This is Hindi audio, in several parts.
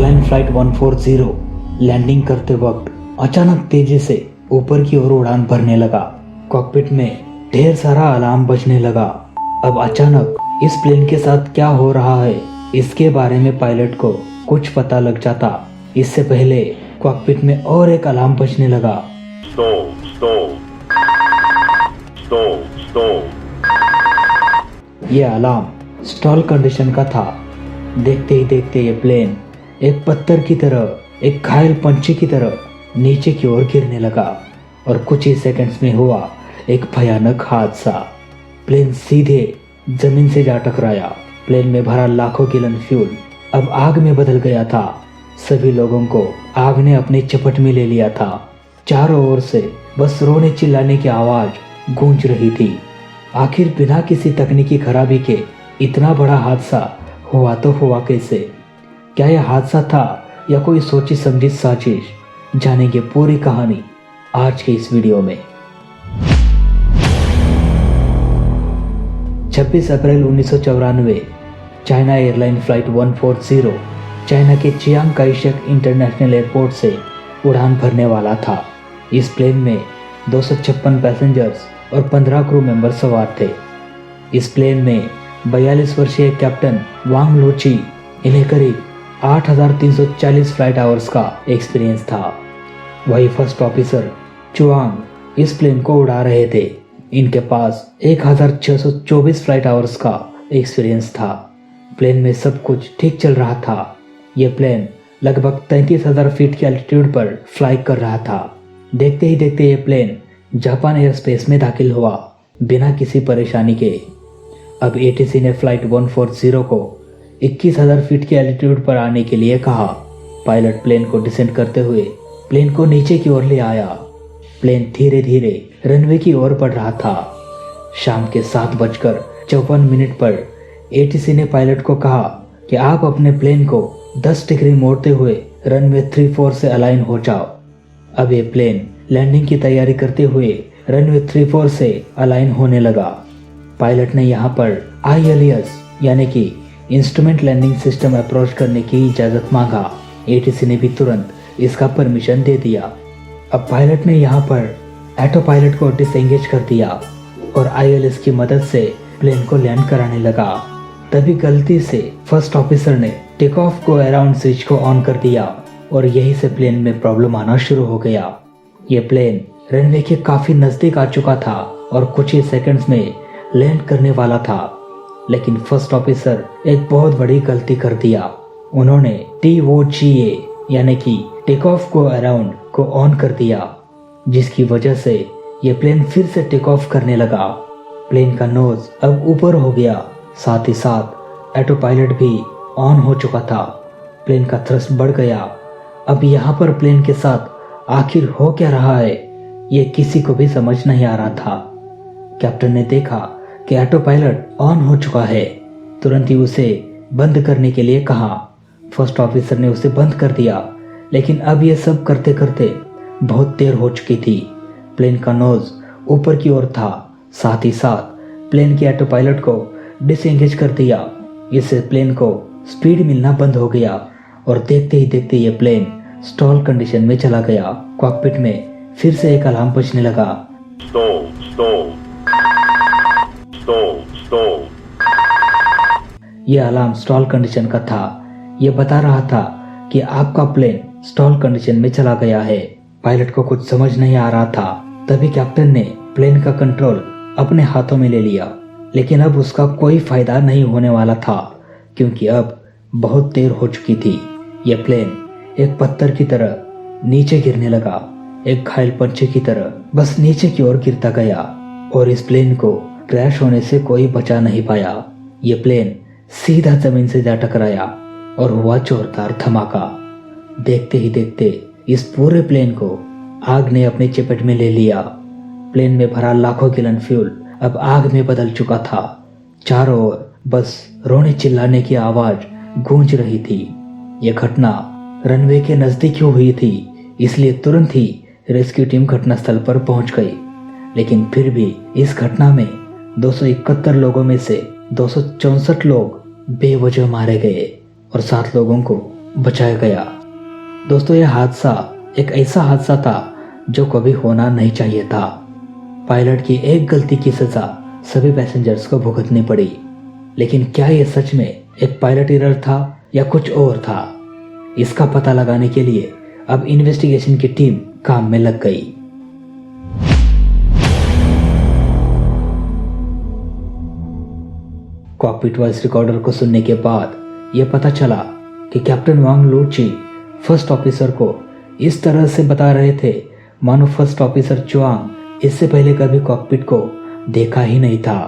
एयरलाइन फ्लाइट 140 लैंडिंग करते वक्त अचानक तेजी से ऊपर की ओर उड़ान भरने लगा। कॉकपिट में ढेर सारा अलार्म बजने लगा। अब अचानक इस प्लेन के साथ क्या हो रहा है इसके बारे में पायलट को कुछ पता लग जाता, इससे पहले कॉकपिट में और एक अलार्म बजने लगा। Stall, stall. Stall, stall. ये अलार्म स्टॉल कंडीशन का था। देखते ही देखते ये प्लेन एक पत्थर की तरह, एक घायल पंछी की तरह नीचे की ओर गिरने लगा और कुछ ही सेकंड्स में हुआ एक भयानक हादसा। प्लेन सीधे जमीन से जा टकराया। प्लेन में भरा लाखों गैलन फ्यूल अब आग में बदल गया था। सभी लोगों को आग ने अपनी चपेट में ले लिया था। चारों ओर से बस रोने चिल्लाने की आवाज गूंज रही थी। आखिर बिना किसी तकनीकी खराबी के इतना बड़ा हादसा हुआ तो हुआ कैसे? क्या यह हादसा था या कोई सोची समझी साजिश? जानेंगे पूरी कहानी आज के इस वीडियो में। 26 अप्रैल 1994 चाइना एयरलाइन फ्लाइट 140 चाइना के Chiang Kai Shek international airport से उड़ान भरने वाला था। इस प्लेन में 256 पैसेंजर्स और 15 क्रू मेंबर सवार थे। इस प्लेन में 42 वर्षीय कैप्टन वांग लूची, इन्हें करीब 8,340 फ्लाइट आवर्स का एक्सपीरियंस था। वही फर्स्ट ऑफिसर चुआंग इस प्लेन को उड़ा रहे थे। इनके पास 1,624 फ्लाइट आवर्स का एक्सपीरियंस था। प्लेन में सब कुछ ठीक चल रहा था। यह प्लेन लगभग 33,000 फीट की एल्टीट्यूड पर फ्लाई कर रहा था। देखते ही देखते यह प्लेन जापान एयर स्पेस में दाखिल हुआ बिना किसी परेशानी के। अब एटीसी ने फ्लाइट 140 को 21,000 फीट की एल्टीट्यूड पर आने के लिए कहा। पायलट प्लेन को डिसेंड करते हुए प्लेन को नीचे की ओर ले आया। प्लेन धीरे धीरे रनवे की ओर बढ़ रहा था। शाम के 7:54 पर एटीसी ने पायलट को कहा कि आप अपने प्लेन को 10 डिग्री मोड़ते हुए रनवे 34 से अलाइन हो जाओ। अब ये प्लेन लैंडिंग की तैयारी करते हुए रनवे 34 से अलाइन होने लगा। पायलट ने यहाँ पर ILS यानी कि इंस्ट्रूमेंट लैंडिंग सिस्टम अप्रोच करने की इजाज़त मांगा। एटीसी ने भी तुरंत इसका परमिशन दे दिया। अब पायलट ने यहाँ पर ऑटो पायलट को डिसएंगेज कर दिया और ILS की मदद से प्लेन को लैंड कराने लगा। तभी गलती से फर्स्ट ऑफिसर ने टेक ऑफ को अराउंड स्विच को ऑन कर दिया और यहीं से प्लेन में प्रॉब्लम आना शुरू हो गया। ये प्लेन रनवे के काफी नजदीक आ चुका था और कुछ ही सेकंड्स में लैंड करने वाला था, लेकिन फर्स्ट ऑफिसर एक बहुत बड़ी गलती कर दिया। उन्होंने TOGA यानी कि टेक ऑफ को अराउंड को ऑन कर दिया, जिसकी वजह से ये प्लेन फिर से टेक ऑफ करने लगा। प्लेन का नोज अब ऊपर हो गया, साथ ही साथ ऑटो पायलट भी ऑन हो चुका था। प्लेन का थ्रस्ट बढ़ गया। अब यहाँ पर प्लेन के साथ आखिर हो क्या रहा है ये किसी को भी समझ नहीं आ रहा था। कैप्टन ने देखा कि ऑटो पायलट ऑन हो चुका है। तुरंत ही उसे बंद करने के लिए कहा। फर्स्ट ऑफिसर ने उसे बंद कर दिया, लेकिन अब ये सब करते करते बहुत देर हो चुकी थी। प्लेन का नोज ऊपर की ओर था, साथ ही साथ प्लेन के ऑटो पायलट को डिसएंगेज कर दिया। इससे प्लेन को स्पीड मिलना बंद हो गया और देखते ही देखते ये प्लेन स्टॉल कंडीशन में चला गया। कॉकपिट में फिर से एक अलार्म बजने लगा। Stall, stall. Stall, stall. यह अलार्म स्टॉल कंडीशन का था। यह बता रहा था कि आपका प्लेन स्टॉल कंडीशन में चला गया है। पायलट को कुछ समझ नहीं आ रहा था। तभी कैप्टन ने प्लेन का कंट्रोल अपने हाथों में ले लिया, लेकिन अब उसका कोई फायदा नहीं होने वाला था, क्योंकि अब बहुत देर हो चुकी थी। यह प्लेन एक पत्थर की तरह नीचे गिरने लगा, एक घायल पंछी की तरह बस नीचे की ओर गिरता गया और इस प्लेन को क्रैश होने से कोई बचा नहीं पाया। यह प्लेन सीधा जमीन से जा टकराया और हुआ जोरदार धमाका। देखते ही देखते इस पूरे प्लेन को आग ने अपनी चपेट में ले लिया। प्लेन में भरा लाखों गैलन फ्यूल अब आग में बदल चुका था। चारों ओर बस रोने चिल्लाने की आवाज गूंज रही थी। यह घटना रनवे के नजदीक हुई थी, इसलिए तुरंत ही रेस्क्यू टीम घटनास्थल पर पहुंच गई। लेकिन फिर भी इस घटना में 271 लोगों में से 264 लोग बेवजह मारे गए और 7 लोगों को बचाया गया। दोस्तों, यह हादसा एक ऐसा हादसा था जो कभी होना नहीं चाहिए था। पायलट की एक गलती की सजा सभी पैसेंजर्स को भुगतनी पड़ी। लेकिन क्या यह सच में एक पायलट एरर था या कुछ और था? इसका पता लगाने के लिए अब इन्वेस्टिगेशन की टीम काम में लग गई। कॉकपिट वॉइस रिकॉर्डर को सुनने के बाद यह पता चला कि कैप्टन वांग लूची फर्स्ट ऑफिसर को इस तरह से बता रहे थे मानो फर्स्ट ऑफिसर चुआंग इससे पहले कभी कॉकपिट को देखा ही नहीं था।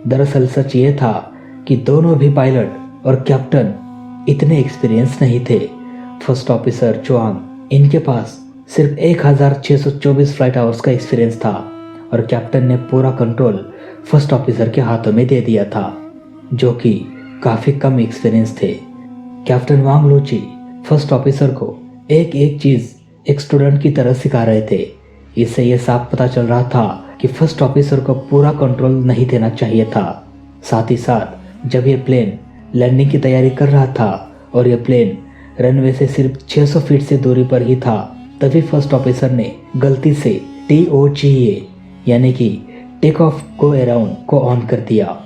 दरअसल सच ये था कि दोनों भी पायलट और कैप्टन इतने एक्सपीरियंस नहीं थे। फर्स्ट ऑफिसर चुआंग इनके पास सिर्फ 1624 फ्लाइट आवर्स का एक्सपीरियंस था और कैप्टन ने पूरा कंट्रोल फर्स्ट ऑफिसर के हाथों में दे दिया था, जो कि काफी कम एक्सपीरियंस थे। कैप्टन वांग लूची फर्स्ट ऑफिसर को एक एक चीज एक स्टूडेंट की तरह सिखा रहे थे। इससे यह साफ पता चल रहा था कि फर्स्ट ऑफिसर को पूरा कंट्रोल नहीं देना चाहिए था। साथ ही साथ जब यह प्लेन लैंडिंग की तैयारी कर रहा था और यह प्लेन रनवे से सिर्फ 600 फीट से दूरी पर ही था, तभी फर्स्ट ऑफिसर ने गलती से TOGA यानी कि टेक ऑफ गो अराउंड को ऑन कर दिया,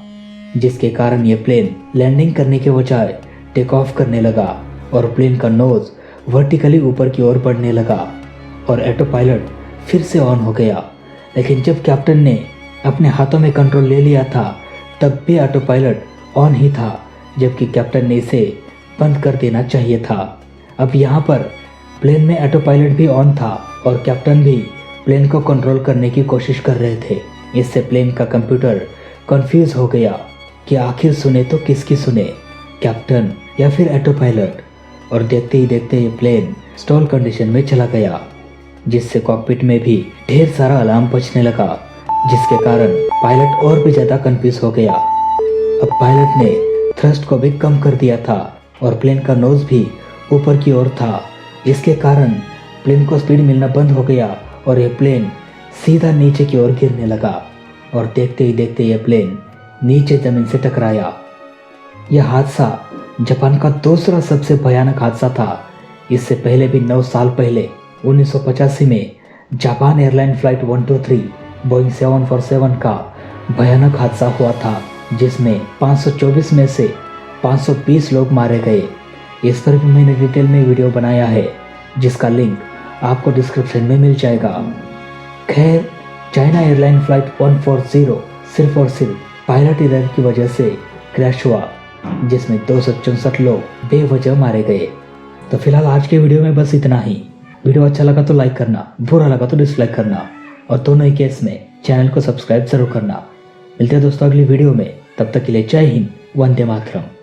जिसके कारण यह प्लेन लैंडिंग करने के बजाय टेक ऑफ करने लगा और प्लेन का नोज वर्टिकली ऊपर की ओर बढ़ने लगा और ऑटो पायलट फिर से ऑन हो गया। लेकिन जब कैप्टन ने अपने हाथों में कंट्रोल ले लिया था तब भी ऑटो पायलट ऑन ही था, जबकि कैप्टन ने इसे बंद कर देना चाहिए था। अब यहाँ पर प्लेन में ऑटो पायलट भी ऑन था और कैप्टन भी प्लेन को कंट्रोल करने की कोशिश कर रहे थे। इससे प्लेन का कंप्यूटर कंफ्यूज हो गया कि आखिर सुने तो किसकी सुने, कैप्टन या फिर ऑटो पायलट। और देखते ही देखते ये प्लेन स्टॉल कंडीशन में चला गया, जिससे कॉकपिट में भी ढेर सारा अलार्म बजने लगा, जिसके कारण पायलट और भी ज्यादा कंफ्यूज हो गया। अब पायलट ने थ्रस्ट को भी कम कर दिया था और प्लेन का नोज भी ऊपर की ओर था। इसके कारण प्लेन को स्पीड मिलना बंद हो गया और यह प्लेन सीधा नीचे की ओर गिरने लगा और देखते ही देखते यह प्लेन नीचे जमीन से टकराया। यह हादसा जापान का दूसरा सबसे भयानक हादसा था। इससे पहले भी 9 साल पहले 1985 में जापान एयरलाइन फ्लाइट 123 बोइंग 747 का भयानक हादसा हुआ था, जिसमें 524 में से 520 लोग मारे गए। इस पर भी मैंने डिटेल में वीडियो बनाया है, जिसका लिंक आपको डिस्क्रिप्शन में मिल जाएगा। खैर, चाइना एयरलाइन फ्लाइट 140 सिर्फ और सिर्फ पायलट एरर की वजह से क्रैश हुआ, जिसमें 264 लोग बेवजह मारे गए। तो फिलहाल आज के वीडियो में बस इतना ही। वीडियो अच्छा लगा तो लाइक करना, बुरा लगा तो डिसलाइक करना और दोनों ही केस में चैनल को सब्सक्राइब जरूर करना। मिलते हैं दोस्तों अगली वीडियो में, तब तक के लिए जय हिंद, वंदे मातरम।